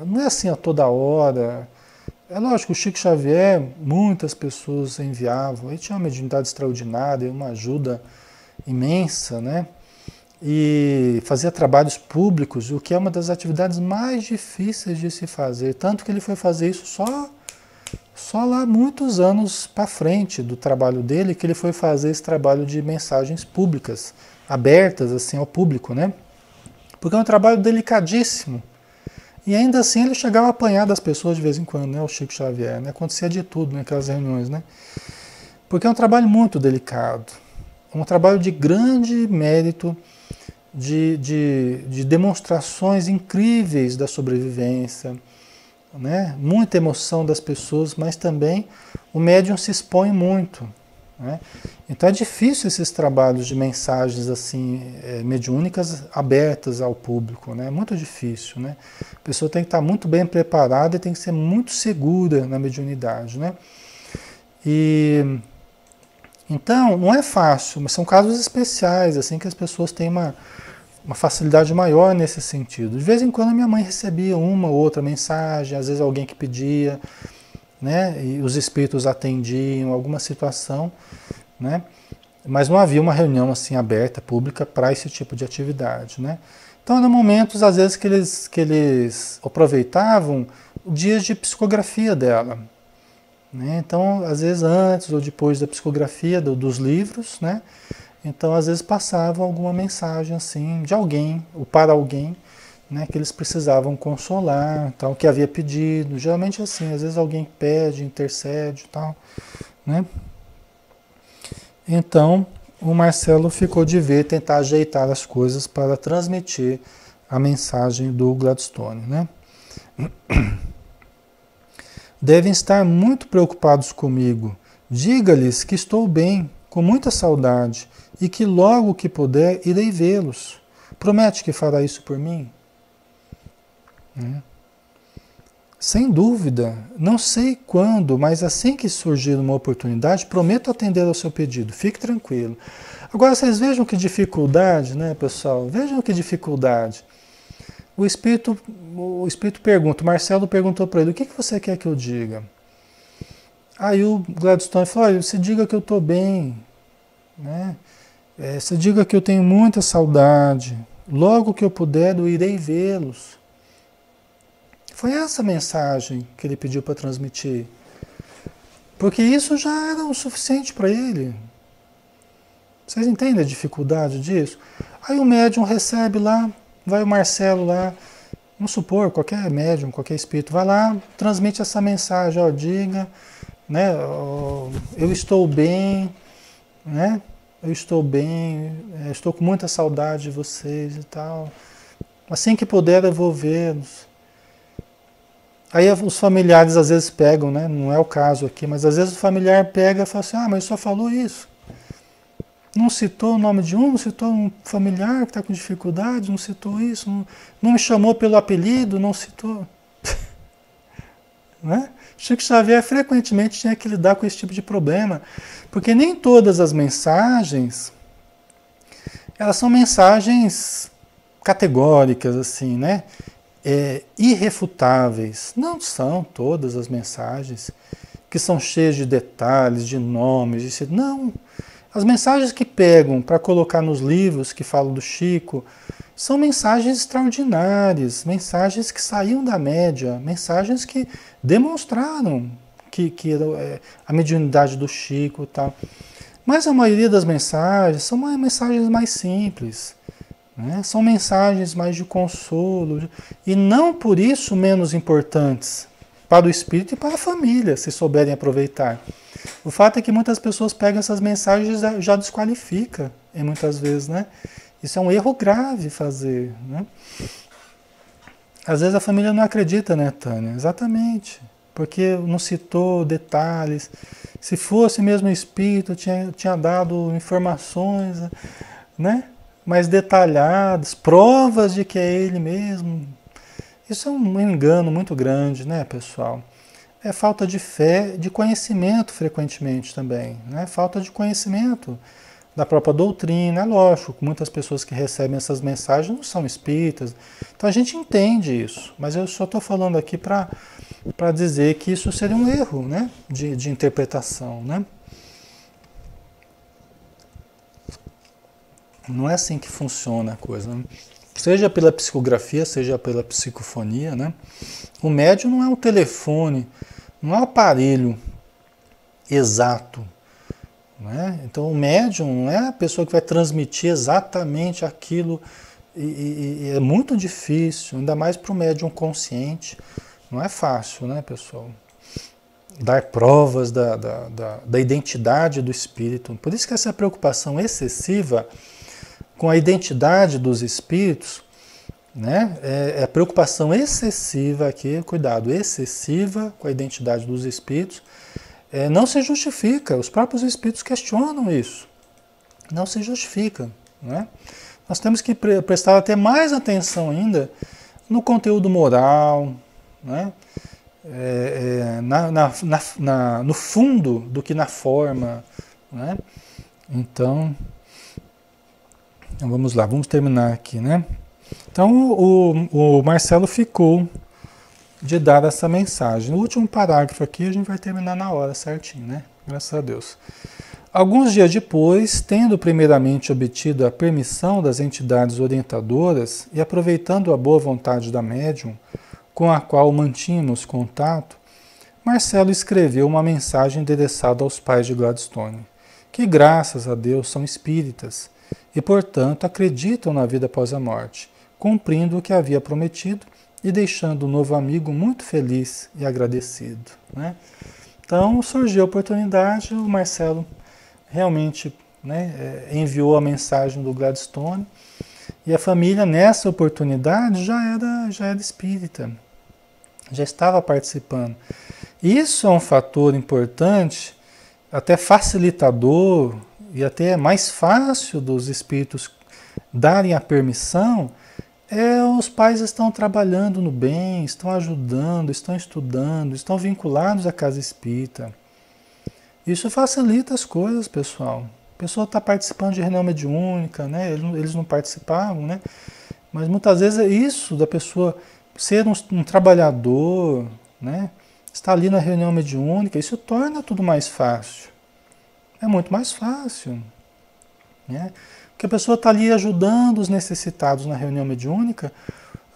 não é assim a toda hora. É lógico, o Chico Xavier, muitas pessoas enviavam, ele tinha uma mediunidade extraordinária, uma ajuda imensa, né? E fazia trabalhos públicos, o que é uma das atividades mais difíceis de se fazer. Tanto que ele foi fazer isso só lá muitos anos para frente do trabalho dele, que ele foi fazer esse trabalho de mensagens públicas, abertas assim ao público, né? Porque é um trabalho delicadíssimo. E ainda assim ele chegava a apanhar das pessoas de vez em quando, né? O Chico Xavier, né? Acontecia de tudo naquelas reuniões, né? Porque é um trabalho muito delicado. Um trabalho de grande mérito, de demonstrações incríveis da sobrevivência, né? Muita emoção das pessoas, mas também o médium se expõe muito, né? Então é difícil esses trabalhos de mensagens assim mediúnicas abertas ao público, né? É muito difícil, né? A pessoa tem que estar muito bem preparada e tem que ser muito segura na mediunidade, né? E então não é fácil, mas são casos especiais assim que as pessoas têm uma facilidade maior nesse sentido. De vez em quando a minha mãe recebia uma ou outra mensagem, às vezes alguém que pedia, né? E os espíritos atendiam alguma situação, né? Mas não havia uma reunião assim aberta, pública, para esse tipo de atividade, né? Então eram momentos, às vezes, que eles aproveitavam dias de psicografia dela, né? Então, às vezes, antes ou depois da psicografia dos livros, né? Então, às vezes, passavam alguma mensagem assim de alguém, ou para alguém, né? Que eles precisavam consolar, tal, que havia pedido. Geralmente assim, às vezes alguém pede, intercede e tal, né? Então, o Marcelo ficou de ver, tentar ajeitar as coisas para transmitir a mensagem do Gladstone, né? Devem estar muito preocupados comigo. Diga-lhes que estou bem, com muita saudade, e que logo que puder irei vê-los. Promete que fará isso por mim? Sem dúvida, não sei quando, mas assim que surgir uma oportunidade, prometo atender ao seu pedido. Fique tranquilo. Agora vocês vejam que dificuldade, né, pessoal? Vejam que dificuldade. O espírito pergunta, o Marcelo perguntou para ele, o que você quer que eu diga? Aí o Gladstone falou, olha, você diga que eu estou bem, né? Você diga que eu tenho muita saudade. Logo que eu puder, eu irei vê-los. Foi essa mensagem que ele pediu para transmitir. Porque isso já era o suficiente para ele. Vocês entendem a dificuldade disso? Aí o médium recebe lá, vai o Marcelo lá, vamos supor, qualquer médium, qualquer espírito, vai lá, transmite essa mensagem, ó, diga, né, ó, eu estou bem, né, eu estou bem, estou com muita saudade de vocês e tal. Assim que puder eu vou vê-los. Aí os familiares às vezes pegam, né, não é o caso aqui, mas às vezes o familiar pega e fala assim, mas só falou isso. Não citou o nome de um, não citou um familiar que está com dificuldade, não citou isso, não me chamou pelo apelido, não citou. Né? Chico Xavier frequentemente tinha que lidar com esse tipo de problema, porque nem todas as mensagens, elas são mensagens categóricas, assim, né? Irrefutáveis. Não são todas as mensagens que são cheias de detalhes, de nomes, não. As mensagens que pegam para colocar nos livros que falam do Chico são mensagens extraordinárias, mensagens que saíam da média, mensagens que demonstraram que a mediunidade do Chico e tal. Mas a maioria das mensagens são mensagens mais simples, né? São mensagens mais de consolo e não por isso menos importantes para o espírito e para a família, se souberem aproveitar. O fato é que muitas pessoas pegam essas mensagens e já desqualifica, e muitas vezes, né? Isso é um erro grave fazer, né? Às vezes a família não acredita, né, Tânia? Exatamente, porque não citou detalhes. Se fosse mesmo espírito, tinha dado informações, né? Mais detalhadas, provas de que é ele mesmo. Isso é um engano muito grande, né, pessoal? É falta de fé, de conhecimento frequentemente também, né? Falta de conhecimento da própria doutrina, é lógico, muitas pessoas que recebem essas mensagens não são espíritas, então a gente entende isso, mas eu só estou falando aqui para dizer que isso seria um erro, né? de interpretação, né? Não é assim que funciona a coisa, né? Seja pela psicografia, seja pela psicofonia, né? O médium não é um telefone, não é um aparelho exato, né? Então o médium não é a pessoa que vai transmitir exatamente aquilo e é muito difícil, ainda mais para o médium consciente, não é fácil, né, pessoal? Dar provas da identidade do espírito. Por isso que essa preocupação excessiva com a identidade dos espíritos, né? É a preocupação excessiva aqui, cuidado, excessiva com a identidade dos espíritos, não se justifica. Os próprios espíritos questionam isso. Não se justifica, né? Nós temos que prestar até mais atenção ainda no conteúdo moral, né? No fundo do que na forma, né? Então, vamos lá, vamos terminar aqui, né? Então o Marcelo ficou de dar essa mensagem. No último parágrafo aqui a gente vai terminar na hora certinho, né? Graças a Deus. Alguns dias depois, tendo primeiramente obtido a permissão das entidades orientadoras e aproveitando a boa vontade da médium, com a qual mantínhamos contato, Marcelo escreveu uma mensagem endereçada aos pais de Gladstone, que graças a Deus são espíritas e, portanto, acreditam na vida após a morte, cumprindo o que havia prometido e deixando o novo amigo muito feliz e agradecido, né? Então surgiu a oportunidade, o Marcelo realmente, né, enviou a mensagem do Gladstone e a família nessa oportunidade já era espírita, já estava participando. Isso é um fator importante, até facilitador e até mais fácil dos espíritos darem a permissão. Os pais estão trabalhando no bem, estão ajudando, estão estudando, estão vinculados à casa espírita. Isso facilita as coisas, pessoal. A pessoa está participando de reunião mediúnica, né? Eles não participavam, né? Mas muitas vezes é isso da pessoa ser um trabalhador, né? Estar ali na reunião mediúnica, isso torna tudo mais fácil. É muito mais fácil, né? Porque a pessoa está ali ajudando os necessitados na reunião mediúnica,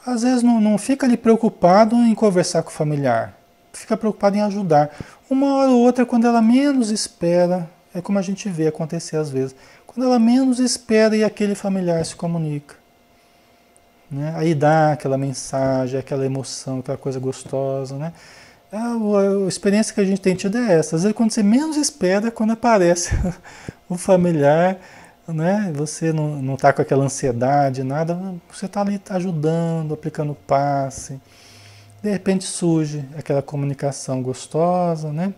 Às vezes não fica ali preocupado em conversar com o familiar, fica preocupado em ajudar. Uma hora ou outra, quando ela menos espera, é como a gente vê acontecer às vezes, quando ela menos espera e aquele familiar se comunica. Né? Aí dá aquela mensagem, aquela emoção, aquela coisa gostosa, né? A experiência que a gente tem tido é essa. Às vezes quando você menos espera, quando aparece o familiar, né? Você não está com aquela ansiedade, nada, você está ali ajudando, aplicando passe. De repente surge aquela comunicação gostosa, né?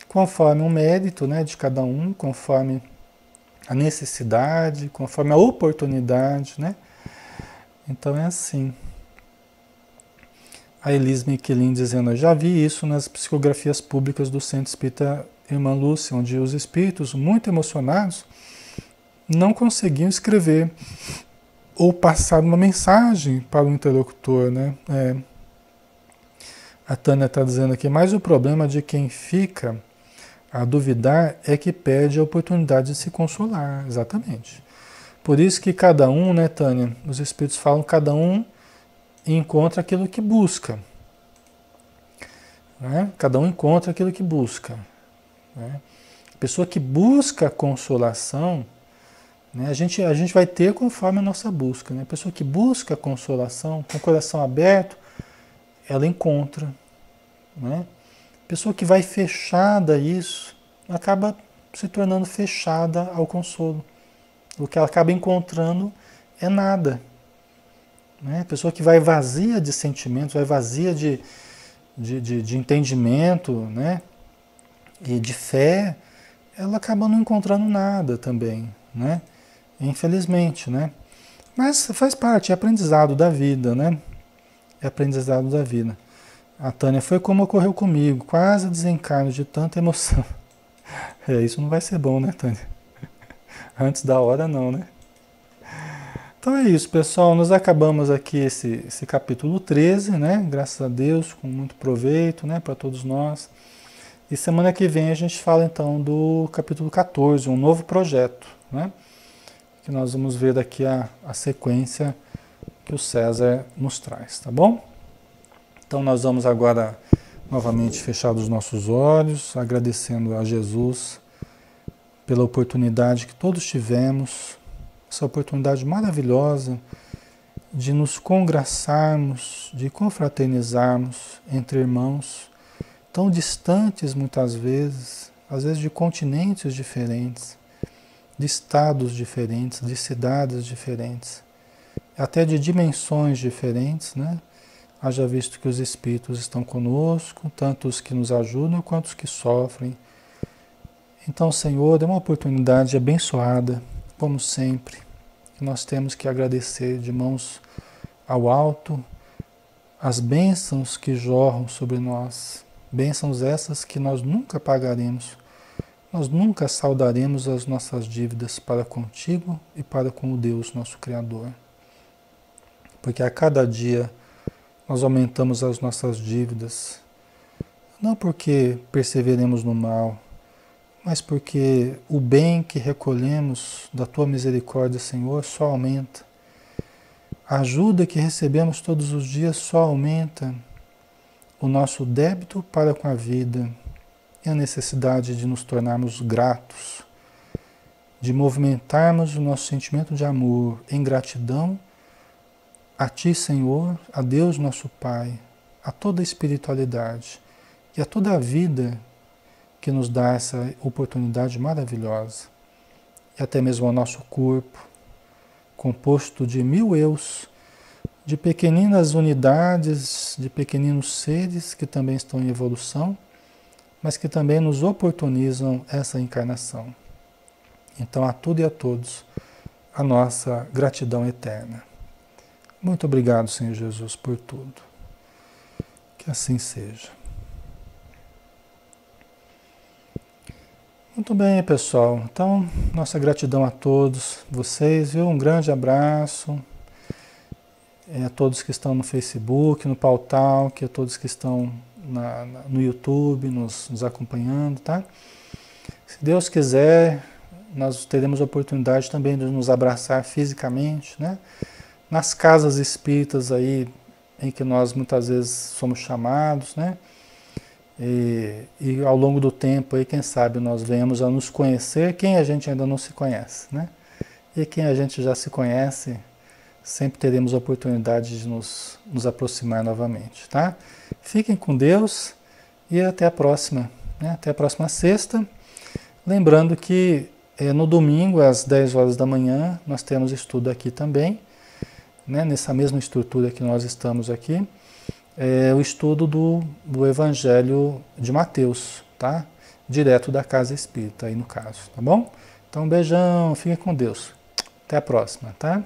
Conforme o mérito, né, de cada um, conforme a necessidade, conforme a oportunidade, né? Então é assim. A Elis Miquelin dizendo, eu já vi isso nas psicografias públicas do Centro Espírita Irmã Lúcia, onde os espíritos, muito emocionados, não conseguiam escrever ou passar uma mensagem para o interlocutor, né? A Tânia está dizendo aqui, mas o problema de quem fica a duvidar é que perde a oportunidade de se consolar, exatamente. Por isso que cada um, né, Tânia, os espíritos falam, cada um encontra aquilo que busca. Né? Cada um encontra aquilo que busca. Né? A pessoa que busca consolação, né, a gente vai ter conforme a nossa busca. Né? A pessoa que busca consolação, com o coração aberto, ela encontra. Né? A pessoa que vai fechada a isso, acaba se tornando fechada ao consolo. O que ela acaba encontrando é nada. Né? A pessoa que vai vazia de sentimentos, vai vazia de entendimento, né? E de fé, ela acaba não encontrando nada também, né? Infelizmente, né? Mas faz parte, é aprendizado da vida, né? É aprendizado da vida. A Tânia, foi como ocorreu comigo, quase desencarno de tanta emoção. Isso não vai ser bom, né, Tânia? Antes da hora não, né? Então é isso, pessoal. Nós acabamos aqui esse capítulo 13, né? Graças a Deus, com muito proveito, né, para todos nós. E semana que vem a gente fala então do capítulo 14, um novo projeto, né? Que nós vamos ver daqui a sequência que o César nos traz, tá bom? Então nós vamos agora novamente fechar os nossos olhos, agradecendo a Jesus pela oportunidade que todos tivemos, essa oportunidade maravilhosa de nos congraçarmos, de confraternizarmos entre irmãos, tão distantes muitas vezes, às vezes de continentes diferentes, de estados diferentes, de cidades diferentes, até de dimensões diferentes, né? Haja visto que os espíritos estão conosco, tanto os que nos ajudam quanto os que sofrem. Então, Senhor, é uma oportunidade abençoada, como sempre, que nós temos que agradecer de mãos ao alto as bênçãos que jorram sobre nós, bênçãos essas que nós nunca pagaremos, nós nunca saldaremos as nossas dívidas para contigo e para com o Deus, nosso Criador. Porque a cada dia nós aumentamos as nossas dívidas, não porque perseveremos no mal, mas porque o bem que recolhemos da Tua misericórdia, Senhor, só aumenta. A ajuda que recebemos todos os dias só aumenta o nosso débito para com a vida e a necessidade de nos tornarmos gratos, de movimentarmos o nosso sentimento de amor em gratidão a Ti, Senhor, a Deus nosso Pai, a toda a espiritualidade e a toda a vida que nos dá essa oportunidade maravilhosa. E até mesmo ao nosso corpo, composto de 1000 eus, de pequeninas unidades, de pequeninos seres que também estão em evolução, mas que também nos oportunizam essa encarnação. Então, a tudo e a todos, a nossa gratidão eterna. Muito obrigado, Senhor Jesus, por tudo. Que assim seja. Muito bem, pessoal. Então, nossa gratidão a todos vocês, viu? Um grande abraço a todos que estão no Facebook, no Pautalk, a todos que estão no YouTube, nos acompanhando, tá? Se Deus quiser, nós teremos a oportunidade também de nos abraçar fisicamente, né? nas casas espíritas aí, em que nós muitas vezes somos chamados, né? E ao longo do tempo aí, quem sabe nós venhamos a nos conhecer, quem a gente ainda não se conhece, né? E quem a gente já se conhece, sempre teremos a oportunidade de nos aproximar novamente, tá? Fiquem com Deus e até a próxima, né? Até a próxima sexta. Lembrando que no domingo, às 10 horas da manhã, nós temos estudo aqui também, né? Nessa mesma estrutura que nós estamos aqui, o estudo do Evangelho de Mateus, tá? Direto da Casa Espírita, aí no caso, tá bom? Então, um beijão, fiquem com Deus. Até a próxima, tá?